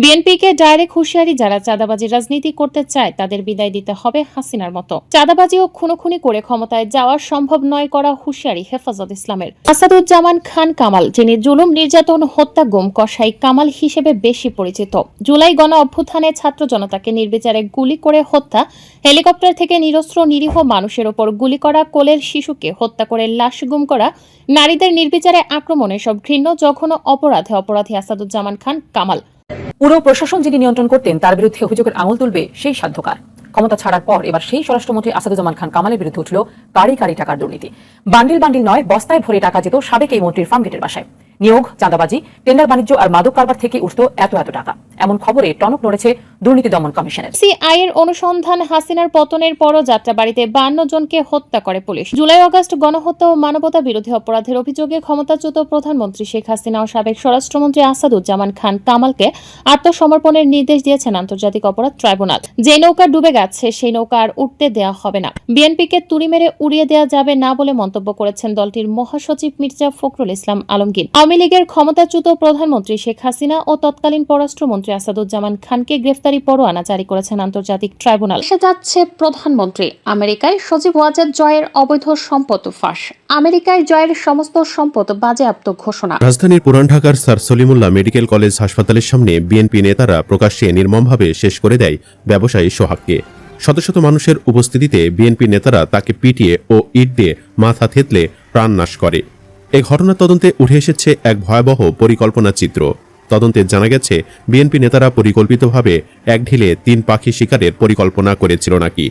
বিএনপিকে ডাইরেক্ট হুঁশিয়ারি, যারা চাঁদাবাজি রাজনীতি করতে চায় তাদের বিদায় দিতে হবে হাসিনার মতো। চাঁদাবাজি ও খুনোখুনি করে ক্ষমতায় যাওয়া সম্ভব নয় করা হুঁশিয়ারি হেফাজত ইসলামের। আসাদুজ্জামান খান কামাল, যিনি জুলুম, নির্যাতন, হত্যা, গুম, কসাই কামাল হিসেবে বেশি পরিচিত, জুলাই গণ অভ্যুত্থানে ছাত্র জনতাকে নির্বিচারে গুলি করে হত্যা, হেলিকপ্টার থেকে নিরস্ত্র নিরীহ মানুষের ওপর গুলি করা, কোলের শিশুকে হত্যা করে লাশ গুম করা, নারীদের নির্বিচারে আক্রমণ, এসব ঘৃণ্য জঘন্য অপরাধী আসাদুজ্জামান খান কামাল। পুরো প্রশাসন যিনি নিয়ন্ত্রণ করতেন তার বিরুদ্ধে অভিযোগের আঙুল তুলবে সেই সাধ্যকার। ক্ষমতা ছাড়ার পর এবার সেই স্বরাষ্ট্রমন্ত্রী আসাদুজ্জামান খান কামালের বিরুদ্ধে উঠল কারি কারি টাকার দুর্নীতি। বান্ডিল বান্ডিল নয়, বস্তায় ভরে টাকা যেত সাবেক এই মন্ত্রীর ফার্মগেটের বাসায়। নিয়োগ, চাঁদাবাজি, টেন্ডার বাণিজ্য আর মাদক কারবার থেকে উঠত এত টাকা। এমন খবরে টনক নড়েছে দুর্নীতি দমন কমিশনের। সিআইয়ের অনুসন্ধান, হাসিনার পতনের পরও যাত্রাবাড়িতে 52 জনকে হত্যা করে পুলিশ। জুলাই আগস্ট গণহত্যা ও মানবতা বিরোধী অপরাধের অভিযোগে ক্ষমতাচ্যুত প্রধানমন্ত্রী শেখ হাসিনা ও সাবেক স্বরাষ্ট্রমন্ত্রী আসাদুজ্জামান খান কামালকে আত্মসমর্পণের নির্দেশ দিয়েছেন আন্তর্জাতিক অপরাধ ট্রাইব্যুনাল। যে নৌকা ডুবে গেছে সেই নৌকা আর উঠতে দেওয়া হবে না, বিএনপিকে তুড়ি মেরে উড়িয়ে দেওয়া যাবে না বলে মন্তব্য করেছেন দলটির মহাসচিব মির্জা ফখরুল ইসলাম আলমগীর। আওয়ামী লীগের ক্ষমতাচ্যুত প্রধানমন্ত্রী শেখ হাসিনা ও তৎকালীন পররাষ্ট্রমন্ত্রী আসাদুজ্জামান খানকে গ্রেফতারি পরোয়ানা জারি করেছেন আন্তর্জাতিক ট্রাইব্যুনাল। এসে যাচ্ছে প্রধানমন্ত্রী। আমেরিকায় সজীব ওয়াজেদ জয়ের অবৈধ সম্পদ ফাঁস। আমেরিকায় জয়ের সমস্ত সম্পদ বাজেয়াপ্ত ঘোষণা। রাজধানীর পুরান ঢাকার স্যার সলিমুল্লাহ মেডিকেল কলেজ হাসপাতালের সামনে বিএনপি নেতারা প্রকাশ্যে নির্মমভাবে শেষ করে দেয় ব্যবসায়ী সোহাগকে। শত শত মানুষের উপস্থিতিতে বিএনপি নেতারা তাকে পিটিয়ে ও ইট দিয়ে মাথা থেতলে প্রাণনাশ করে। এ ঘটনার তদন্তে উঠে এসেছে এক ভয়াবহ পরিকল্পনা চিত্র। তদন্তে জানা গেছে বিএনপি নেতারা পরিকল্পিতভাবে এক ঢিলে 3 পাখি শিকারের পরিকল্পনা করেছিল নাকি।